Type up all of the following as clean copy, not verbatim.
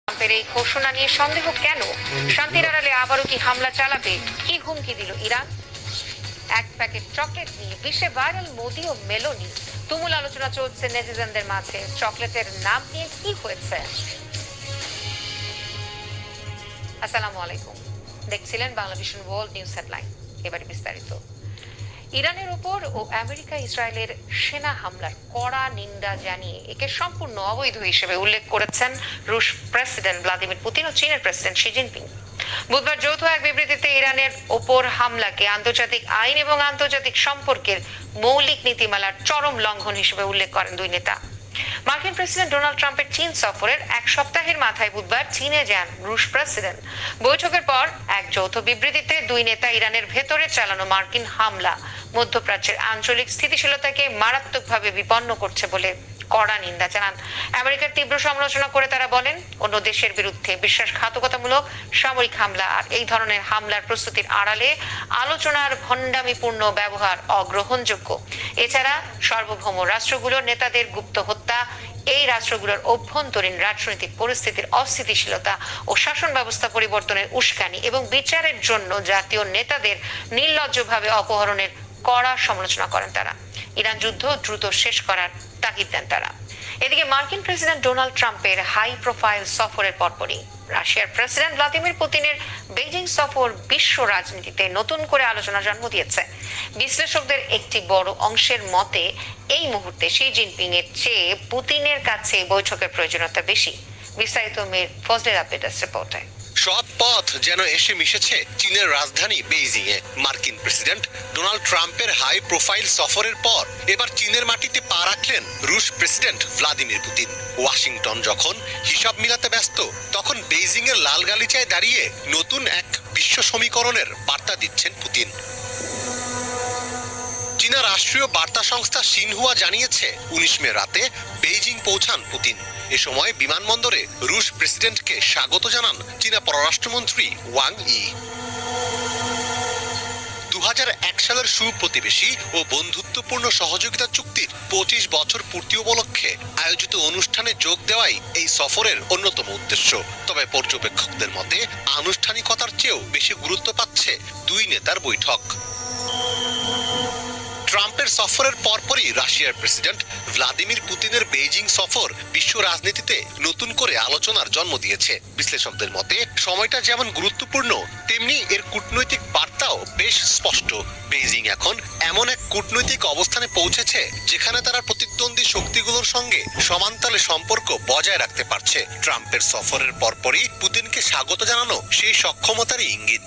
ট্রাম্পের এই ঘোষণা নিয়ে সন্দেহ কেন? শান্তির আড়ালে আবারও কি হামলা চালাবে? কি হুমকি দিল ইরান? এক প্যাকেট চকলেট নিয়ে বিশ্বে ভাইরাল মোদি ও মেলোনি। তুমুল আলোচনা চলছে নেটিজেনদের মাঝে। চকলেটের নাম নিয়ে কি হয়েছে? আসসালামু আলাইকুম, দেখছিলেন বাংলাদেশ ওয়ার্ল্ড নিউজ হেডলাইন। এবারে বিস্তারিত। ইরানের উপর ও আমেরিকা ইসরায়েলের সেনা হামলার কড়া নিন্দা জানিয়ে একে সম্পূর্ণ অবৈধ হিসেবে উল্লেখ করেছেন রুশ প্রেসিডেন্ট ভ্লাদিমির পুতিন ও চীনের প্রেসিডেন্ট শি জিনপিং। বুধবার যৌথ এক বিবৃতিতে ইরানের ওপর হামলাকে আন্তর্জাতিক আইন এবং আন্তর্জাতিক সম্পর্কের মৌলিক নীতিমালার চরম লঙ্ঘন হিসেবে উল্লেখ করেন দুই নেতা। মার্কিন প্রেসিডেন্ট ডোনাল্ড ট্রাম্পের চীন সফরের এক সপ্তাহের মাথায় বুধবার চীনে যান রুশ প্রেসিডেন্ট। বৈঠকের পর এক যৌথ বিবৃতিতে দুই নেতা ইরানের ভেতরে চালানো মার্কিন হামলা মধ্যপ্রাচ্যের আঞ্চলিক স্থিতিশীলতাকে মারাত্মকভাবে বিপন্ন করছে বলে কড়া নিন্দা জানান। আমেরিকার তীব্র সমালোচনা করে তারা বলেন, অন্য দেশের বিরুদ্ধে বিশ্বাসঘাতকতামূলক সামরিক হামলা আর এই ধরনের হামলার প্রস্তুতির আড়ালে আলোচনার ভণ্ডামিপূর্ণ ব্যবহার অগ্রহণযোগ্য। এছাড়া সার্বভৌম রাষ্ট্রগুলোর নেতাদের গুপ্ত হত্যা, এই রাষ্ট্রগুলোর অভ্যন্তরীণ রাজনৈতিক পরিস্থিতির অস্থিতিশীলতা ও শাসন ব্যবস্থা পরিবর্তনের উস্কানি এবং বিচারের জন্য জাতীয় নেতাদের নির্লজ্জভাবে অপহরণের কড়া সমালোচনা করেন তারা। ইরান যুদ্ধ দ্রুত শেষ করার তাগিদ দেন তারা। এদিকে মার্কিন প্রেসিডেন্ট ডোনাল্ড ট্রাম্পের হাই প্রোফাইল সফরের পরপরই রাশিয়ার প্রেসিডেন্ট ভ্লাদিমির পুতিনের বেইজিং সফর বিশ্ব রাজনীতিতে নতুন করে আলোচনা জন্ম দিয়েছে। বিশ্লেষকদের একটি বড় অংশের মতে এই মুহূর্তে শি জিনপিং এর চেয়ে পুতিনের কাছে বৈঠকের প্রয়োজনীয়তা বেশি। বিস্তারিত মেয়ের ফজলের আপডেট রিপোর্টে। সব পথ যেন এসে মিশেছে চীনের রাজধানী বেইজিং এ। মার্কিন প্রেসিডেন্ট ডোনাল্ড ট্রাম্পের হাই প্রোফাইল সফরের পর এবার চীনের মাটিতে পা রাখলেন রুশ প্রেসিডেন্ট ভ্লাদিমির পুতিন। ওয়াশিংটন যখন হিসাব মিলাতে ব্যস্ত, তখন বেইজিং এর লাল গালিচায় দাঁড়িয়ে নতুন এক বিশ্ব সমীকরণের বার্তা দিচ্ছেন পুতিন। চীনা রাষ্ট্রীয় বার্তা সংস্থা সিনহুয়া জানিয়েছে 19 মে রাতে বেইজিং পৌঁছান পুতিন। এ সময় বিমানবন্দরে রুশ প্রেসিডেন্টকে স্বাগত জানান চীনা পররাষ্ট্রমন্ত্রী ওয়াং ই। 2001 সালের সুপ্রতিবেশী ও বন্ধুত্বপূর্ণ সহযোগিতা চুক্তির 25 বছর পূর্তি উপলক্ষে আয়োজিত অনুষ্ঠানে যোগ দেওয়াই এই সফরের অন্যতম উদ্দেশ্য। তবে পর্যবেক্ষকদের মতে আনুষ্ঠানিকতার চেয়েও বেশি গুরুত্ব পাচ্ছে দুই নেতার বৈঠক। ট্রাম্পের সফরের পরপরই রাশিয়ার প্রেসিডেন্ট ভ্লাদিমির পুতিনের বেইজিং সফর বিশ্ব রাজনীতিতে নতুন করে আলোচনার জন্ম দিয়েছে। বিশ্লেষকদের মতে সময়টা যেমন গুরুত্বপূর্ণ, তেমনি এর কূটনৈতিক বার্তাও বেশ স্পষ্ট। বেইজিং এখন এমন এক কূটনৈতিক অবস্থানে পৌঁছেছে যেখানে তারা প্রতিদ্বন্দ্বী শক্তিগুলোর সঙ্গে সমানতালে সম্পর্ক বজায় রাখতে পারছে। ট্রাম্পের সফরের পরপরই পুতিনকে স্বাগত জানানো সেই সক্ষমতারই ইঙ্গিত।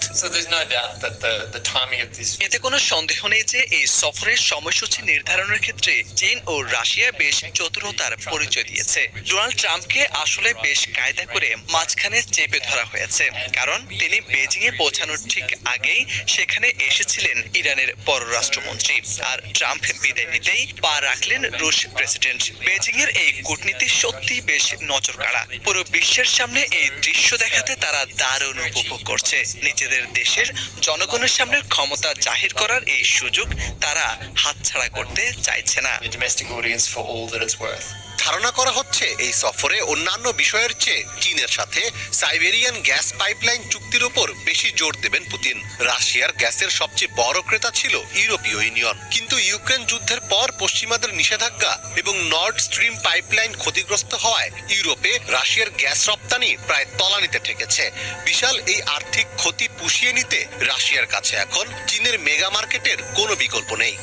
এতে কোনো সন্দেহ নেই যে এই সফরের সময়সূচি নির্ধারণের ক্ষেত্রে চীন ও রাশিয়া বেশ চতুরতার পরিচয় দিয়েছে। ডোনাল্ড ট্রাম্পকে আসলে বেশ কায়দা করে মাঝখানে চেপে ধরা হয়েছে, কারণ তিনি বেজিং এ পৌঁছানোর ঠিক আগেই সেখানে এসেছিলেন ইরানের পররাষ্ট্রমন্ত্রী। আর ট্রাম্প বিদায় নিতেই পা রাখলেন রুশ প্রেসিডেন্ট। বেজিং এর এই কূটনীতি সত্যি বেশ নজর কাড়া। পুরো বিশ্বের সামনে এই দৃশ্য দেখাতে তারা দারুণ উপভোগ করছে। নিজেদের দেশের জনগণের সামনে ক্ষমতা জাহির করার এই সুযোগ তারা হাতছাড়া করতে চাইছে না। ধারণা করা হচ্ছে এই সফরে অন্যান্য বিষয়ের চেয়ে চীনের সাথে সাইবেরিয়ান গ্যাস পাইপলাইন চুক্তির উপর বেশি জোর দেবেন পুতিন। রাশিয়ার গ্যাসের সবচেয়ে বড় ক্রেতা ছিল ইউরোপীয় ইউনিয়ন, কিন্তু ইউক্রেন যুদ্ধের পর পশ্চিমাদের নিষেধাজ্ঞা এবং নর্ড স্ট্রিম পাইপলাইন ক্ষতিগ্রস্ত হওয়ায় ইউরোপে রাশিয়ার গ্যাস রপ্তানি প্রায় তলানিতে ঠেকেছে। বিশাল এই আর্থিক ক্ষতি পুষিয়ে নিতে রাশিয়ার কাছে এখন চীনের মেগা মার্কেটের কোনো বিকল্প নেই।